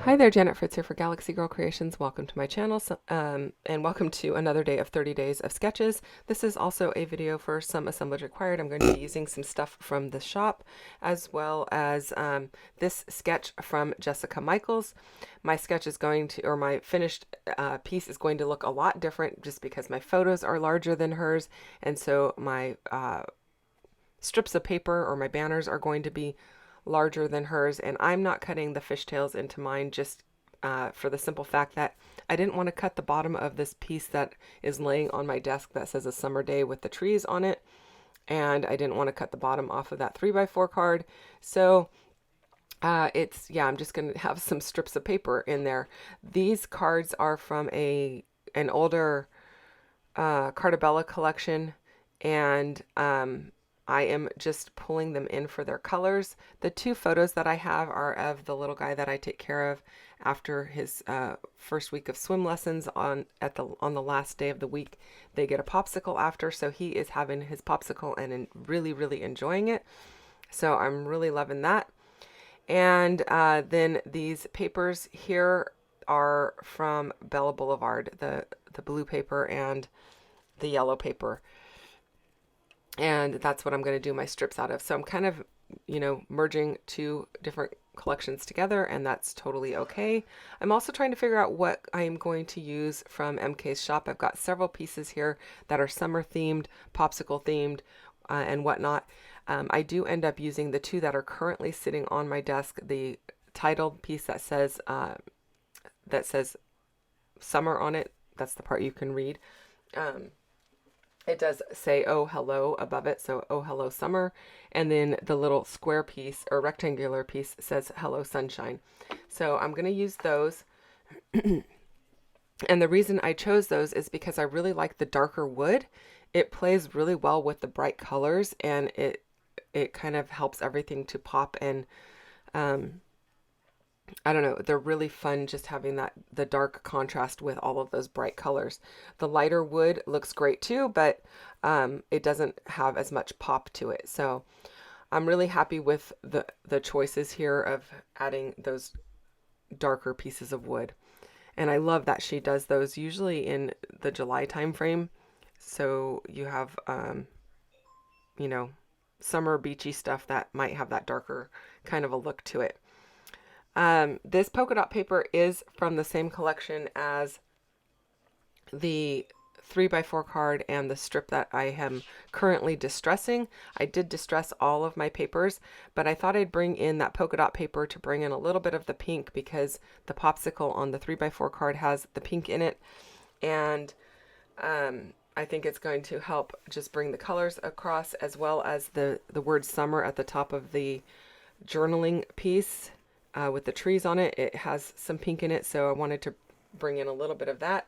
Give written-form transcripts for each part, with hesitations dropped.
Hi there, Janet Fritz here for Galaxy Girl Creations. Welcome to my channel, and welcome to another day of 30 days of sketches. This is also a video for some assemblage required. I'm going to be using some stuff from the shop, as well as this sketch from Jessica Michaels. My sketch is going to, or my finished piece is going to look a lot different just because my photos are larger than hers, and so my strips of paper or my banners are going to be larger than hers, and I'm not cutting the fishtails into mine just for the simple fact that I didn't want to cut the bottom of this piece that is laying on my desk that says a summer day with the trees on it, and I didn't want to cut the bottom off of that 3x4 card. So I'm just going to have some strips of paper in there. These cards are from an older Cartabella collection, and I am just pulling them in for their colors. The two photos that I have are of the little guy that I take care of after his first week of swim lessons on the last day of the week. They get a popsicle after, so he is having his popsicle and really enjoying it. So I'm really loving that. And then these papers here are from Bella Boulevard, the blue paper and the yellow paper. And that's what I'm going to do my strips out of. So I'm kind of, merging two different collections together, and that's totally okay. I'm also trying to figure out what I'm going to use from MK's shop. I've got several pieces here that are summer themed, popsicle themed, and whatnot. I do end up using the two that are currently sitting on my desk. The titled piece that says summer on it. That's the part you can read. It does say, "Oh, hello" above it, so "Oh, hello, summer." And then the little square piece or rectangular piece says, "Hello, sunshine." So I'm going to use those. And the reason I chose those is because I really like the darker wood. It plays really well with the bright colors, and it kind of helps everything to pop, and I don't know, they're really fun just having the dark contrast with all of those bright colors. The lighter wood looks great too, but it doesn't have as much pop to it. So I'm really happy with the choices here of adding those darker pieces of wood. And I love that she does those usually in the July time frame. So you have, summer beachy stuff that might have that darker kind of a look to it. This polka dot paper is from the same collection as the 3x4 card and the strip that I am currently distressing. I did distress all of my papers, but I thought I'd bring in that polka dot paper to bring in a little bit of the pink, because the popsicle on the 3x4 card has the pink in it, and I think it's going to help just bring the colors across, as well as the word summer at the top of the journaling piece. With the trees on it, it has some pink in it, so I wanted to bring in a little bit of that.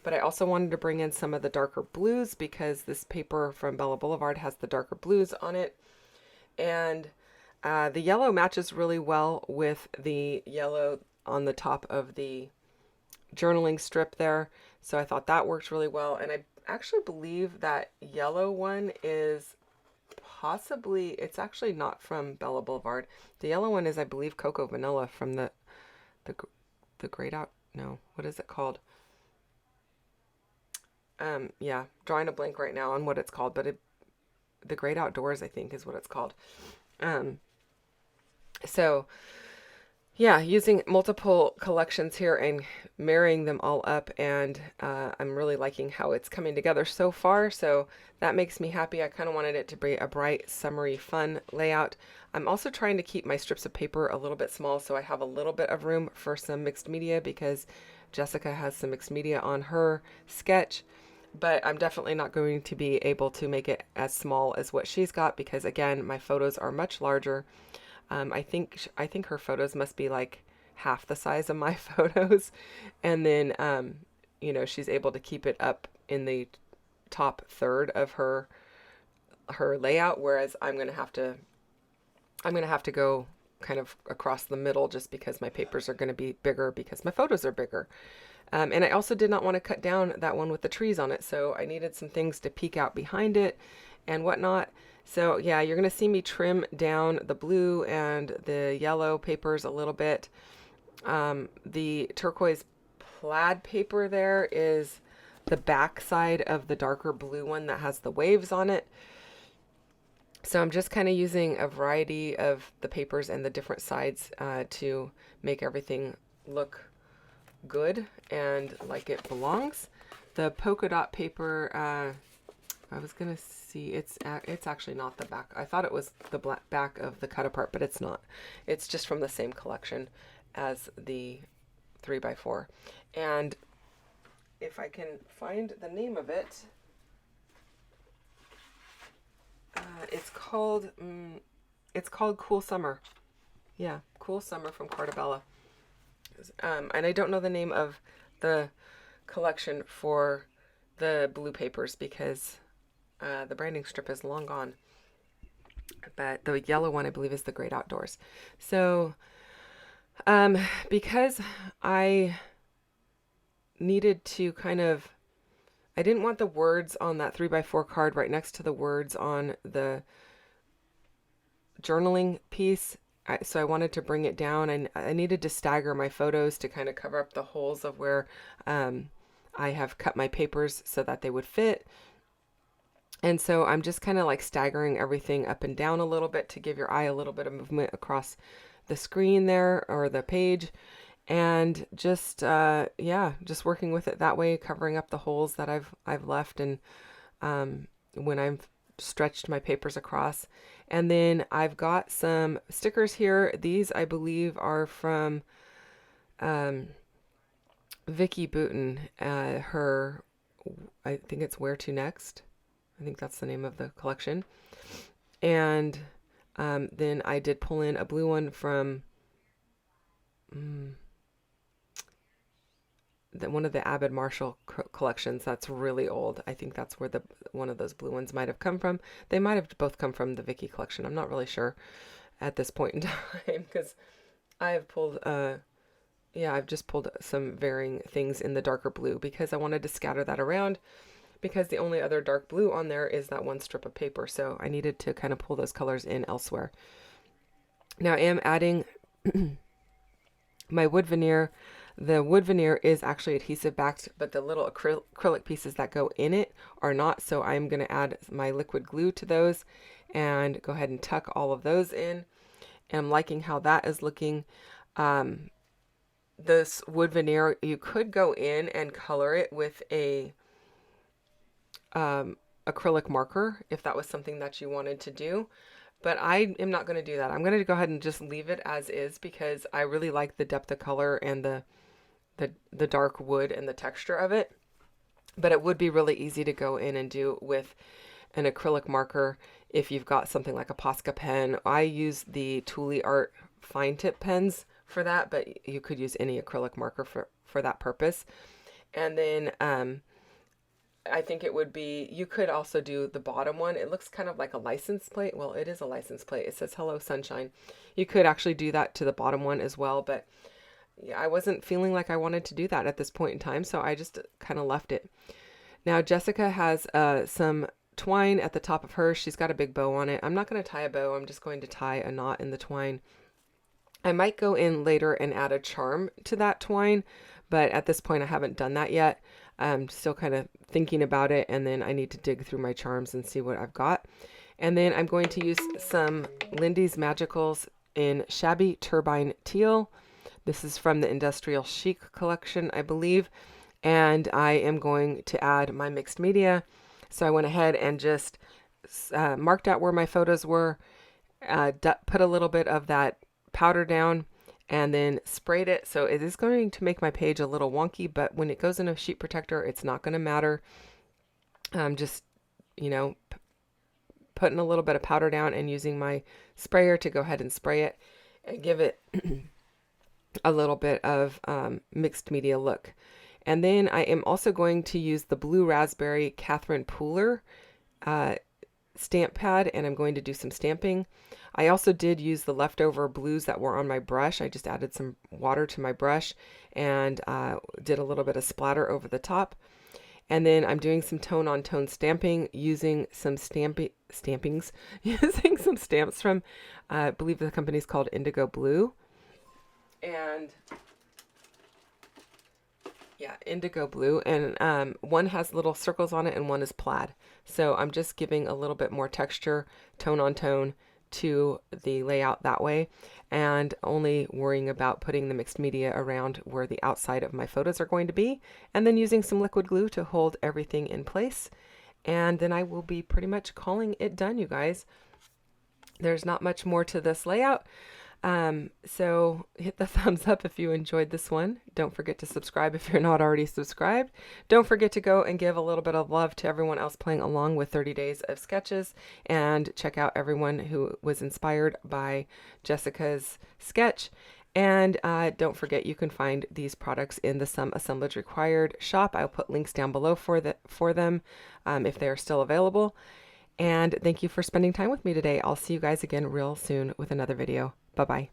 But I also wanted to bring in some of the darker blues, because this paper from Bella Boulevard has the darker blues on it. And the yellow matches really well with the yellow on the top of the journaling strip there. So I thought that worked really well. And I actually believe that yellow one is possibly, it's actually not from Bella Boulevard. The yellow one is, I believe, Cocoa Vanilla from the Great Out. No, what is it called? Yeah, drawing a blank right now on what it's called, but the Great Outdoors, I think, is what it's called. So yeah, using multiple collections here and marrying them all up, and I'm really liking how it's coming together so far, so that makes me happy. I kind of wanted it to be a bright, summery, fun layout. I'm also trying to keep my strips of paper a little bit small, so I have a little bit of room for some mixed media, because Jessica has some mixed media on her sketch, but I'm definitely not going to be able to make it as small as what she's got, because again, my photos are much larger. I think her photos must be like half the size of my photos, and then she's able to keep it up in the top third of her layout, whereas I'm gonna have to go kind of across the middle, just because my papers are going to be bigger because my photos are bigger. And I also did not want to cut down that one with the trees on it, so I needed some things to peek out behind it and whatnot. So yeah, you're going to see me trim down the blue and the yellow papers a little bit, The turquoise plaid paper there is the back side of the darker blue one that has the waves on it. So I'm just kind of using a variety of the papers and the different sides to make everything look good and like it belongs. The polka dot paper, I was gonna see, it's actually not the back. I thought it was the back of the cut apart, but it's not. It's just from the same collection as the 3x4. And if I can find the name of it, it's called Cool Summer. Yeah, Cool Summer from Cartabella. And I don't know the name of the collection for the blue papers because the branding strip is long gone. But the yellow one, I believe, is the Great Outdoors. So because I needed to I didn't want the words on that 3x4 card right next to the words on the journaling piece. So I wanted to bring it down, and I needed to stagger my photos to kind of cover up the holes of where I have cut my papers so that they would fit. And so I'm just kind of like staggering everything up and down a little bit to give your eye a little bit of movement across the screen there or the page. And just just working with it that way, covering up the holes that I've left, and when I've stretched my papers across. And then I've got some stickers here. These I believe are from Vicki Booten. I think it's Where to Next. I think that's the name of the collection. And then I did pull in a blue one from one of the Abbott Marshall collections that's really old. I think that's where one of those blue ones might have come from. They might have both come from the Vicki collection. I'm not really sure at this point in time because I have pulled I've just pulled some varying things in the darker blue because I wanted to scatter that around, because the only other dark blue on there is that one strip of paper. So I needed to kind of pull those colors in elsewhere. Now I am adding my wood veneer. The wood veneer is actually adhesive backed, but the little acrylic pieces that go in it are not. So I'm going to add my liquid glue to those and go ahead and tuck all of those in. And I'm liking how that is looking. This wood veneer, you could go in and color it with a acrylic marker if that was something that you wanted to do. But I am not going to do that. I'm going to go ahead and just leave it as is because I really like the depth of color and the dark wood and the texture of it. But it would be really easy to go in and do with an acrylic marker if you've got something like a Posca pen. I use the Thule Art fine tip pens for that, but you could use any acrylic marker for that purpose. And then I think it would be, you could also do the bottom one. It looks kind of like a license plate. Well, it is a license plate. It says Hello Sunshine. You could actually do that to the bottom one as well, but yeah, I wasn't feeling like I wanted to do that at this point in time, so I just kind of left it. Now Jessica has some twine at the top of hers. She's got a big bow on it. I'm not going to tie a bow. I'm just going to tie a knot in the twine. I might go in later and add a charm to that twine, but at this point I haven't done that yet. I'm still kind of thinking about it, and then I need to dig through my charms and see what I've got. And then I'm going to use some Lindy's Magicals in Shabby Turbine Teal. This is from the Industrial Chic collection, I believe. And I am going to add my mixed media. So I went ahead and just marked out where my photos were, put a little bit of that powder down, and then sprayed it. So it is going to make my page a little wonky, but when it goes in a sheet protector, it's not going to matter. Just, putting a little bit of powder down and using my sprayer to go ahead and spray it and give it a little bit of mixed media look. And then I am also going to use the Blue Raspberry Catherine Pooler stamp pad, and I'm going to do some stamping. I also did use the leftover blues that were on my brush. I just added some water to my brush and did a little bit of splatter over the top. And then I'm doing some tone on tone stamping using some stampings, using some stamps from, I believe the company's called Indigo Blue. and yeah, indigo blue, and one has little circles on it and one is plaid. So I'm just giving a little bit more texture, tone on tone, to the layout that way, and only worrying about putting the mixed media around where the outside of my photos are going to be, and then using some liquid glue to hold everything in place. And then I will be pretty much calling it done, you guys. There's not much more to this layout. So hit the thumbs up if you enjoyed this one. Don't forget to subscribe if you're not already subscribed. Don't forget to go and give a little bit of love to everyone else playing along with 30 days of sketches, and check out everyone who was inspired by Jessica's sketch. And don't forget, you can find these products in the Some Assemblage Required shop. I'll put links down below for them if they are still available. And thank you for spending time with me today. I'll see you guys again real soon with another video. Bye-bye.